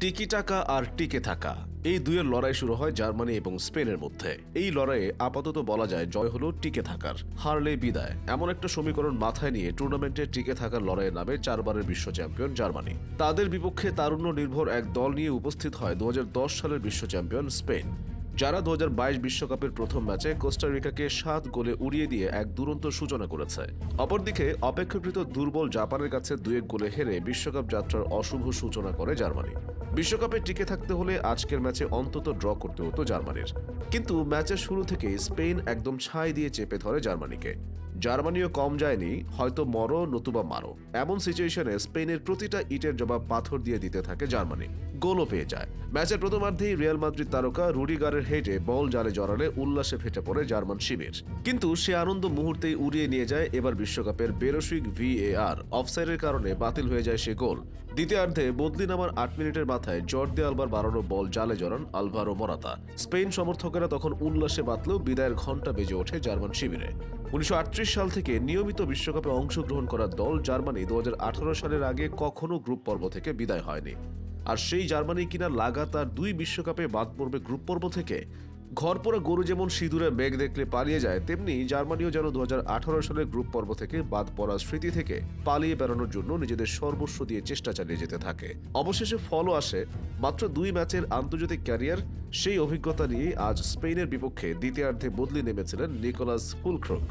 টিকি টাকা আর টিকে থাকা এই দুইয়ের লড়াই শুরু হয় জার্মানি এবং স্পেনের মধ্যে। এই লড়াইয়ে আপাতত বলা যায় জয় হলো টিকে থাকার, হারলে বিদায়, এমন একটা সমীকরণ মাথায় নিয়ে টুর্নামেন্টে টিকে থাকার লড়াইয়ে নামে 4 বারের বিশ্ব চ্যাম্পিয়ন জার্মানি। তাদের বিপক্ষে তারুণ্য নির্ভর এক দল নিয়ে উপস্থিত হয় 2010 সালের বিশ্ব চ্যাম্পিয়ন স্পেন, যারা 2022 বিশ্বকাপের প্রথম ম্যাচে কোস্টারিকাকে 7 গোলে উড়িয়ে দিয়ে এক দুরন্ত সূচনা করেছে। অপরদিকে অপেক্ষাকৃত দুর্বল জাপানের কাছে 2-1 গোলে হেরে বিশ্বকাপ যাত্রার অশুভ সূচনা করে জার্মানি। বিশ্বকাপে টিকে থাকতে হলে আজকের ম্যাচে অন্তত ড্র করতে হতো জার্মানির, কিন্তু ম্যাচের শুরু থেকেই স্পেন একদম ছাই দিয়ে চেপে ধরে জার্মানিকে। জার্মানিও কম যায়নি, হয়তো মরো নতুবা মারো, এমন সিচুয়েশনে স্পেনের প্রতিটা ইটের জবাব পাথর দিয়ে দিতে থাকে জার্মানি। গোলও পেয়ে যায়। ম্যাচের প্রথমার্ধেই রিয়াল মাদ্রিদ তারকা রুডিগারের হেডে বল জালে জড়ালে উল্লাসে ফেটে পড়ে জার্মান শিবির, কিন্তু সে আনন্দ মুহূর্তেই উড়িয়ে নিয়ে যায় এবার বিশ্বকাপের বেরসিক VAR অফসাইডের কারণে বাতিল হয়ে যায় সে গোল। দ্বিতীয়ার্ধে বদলি নামার 8 মিনিটের মাথায় জর্দি আলবার বাড়ানো বল জালে জড়ান আলভারো মোরাতা। স্পেন সমর্থকেরা তখন উল্লাসে বাতলেও বিদায়ের ঘণ্টা বেজে ওঠে জার্মান শিবিরে। 1938 সাল থেকে নিয়মিত বিশ্বকাপে অংশগ্রহণ করা দল জার্মানি 2018 সালের আগে কখনো গ্রুপ পর্ব থেকে বিদায় হয়নি। আর সেই জার্মানি কিনা লাগাতার 2 বিশ্বকাপে বাদ পড়বে গ্রুপ পর্ব থেকে। ঘরপোড়া গরু যেমন সিঁদুরে মেঘ দেখলে পালিয়ে যায়, তেমনি জার্মানিও যেন 2018 সালের গ্রুপ পর্ব থেকে বাদ পড়ার স্মৃতি থেকে পালিয়ে বেড়ানোর জন্য নিজেদের সর্বস্ব দিয়ে চেষ্টা চালিয়ে যেতে থাকে। অবশেষে ফলও আসে। মাত্র 2 ম্যাচের আন্তর্জাতিক ক্যারিয়ার, সেই অভিজ্ঞতা নিয়ে আজ স্পেনের বিপক্ষে দ্বিতীয়ার্ধে বদলি নেমেছিলেন নিকোলাস ফুলক্রুগ।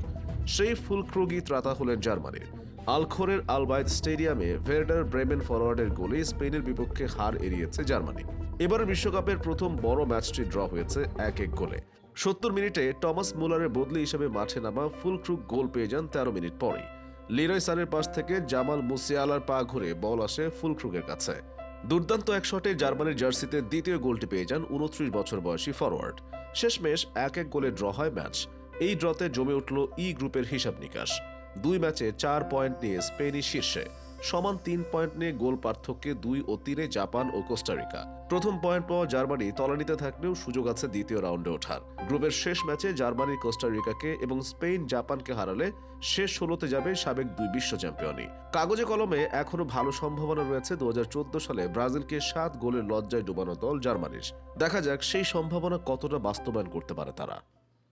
সেই ফুলক্রুগই ত্রাতা হলেন জার্মানির। আলখোরের আলবাইদ স্টেডিয়ামে ভের্ডার ব্রেমেন ফরওয়ার্ডের গোলে স্পেনের বিপক্ষে হার এড়িয়েছে জার্মানি। এবারের বিশ্বকাপের প্রথম বড় ম্যাচটি ড্র হয়েছে 1-1 গোলে। 70 মিনিটে টমাস মুলারের বদলি হিসেবে মাঠে নামা ফুলক্রুগ গোল পেয়ে যান 13 মিনিট পরেই। লিরয় সানের পাশ থেকে জামাল মুসিয়ালার পা ঘুরে বল আসে ফুলক্রুগের কাছে। দুর্দান্ত এক শটে জার্মানির জার্সিতে দ্বিতীয় গোলটি পেয়ে যান 29 বছর বয়সী ফরওয়ার্ড। শেষমেশ 1-1 গোলে ড্র হয় ম্যাচ। এই ড্রতে জমে উঠল ই গ্রুপের হিসাব নিকাশ। 2 ম্যাচে 4 পয়েন্ট নিয়ে স্পেনই শীর্ষে, সমান 3 পয়েন্ট নিয়ে গোল পার্থক্যে 2 ও 3-এ জাপান ও কোস্টারিকা। প্রথম পয়েন্ট পাওয়া জার্মানি তলানিতে থাকলেও সুযোগ আছে দ্বিতীয় রাউন্ডে ওঠার। গ্রুপের শেষ ম্যাচে জার্মানি কোস্টারিকাকে এবং স্পেন জাপানকে হারালে শেষ 16তে যাবে সাবেক 2 বিশ্ব চ্যাম্পিয়নই। কাগজে কলমে এখনো ভালো সম্ভাবনা রয়েছে 2014 সালে ব্রাজিলকে 7 গোলের লজ্জায় ডুবানো দল জার্মানির। দেখা যাক সেই সম্ভাবনা কতটা বাস্তবায়ন করতে পারে তারা।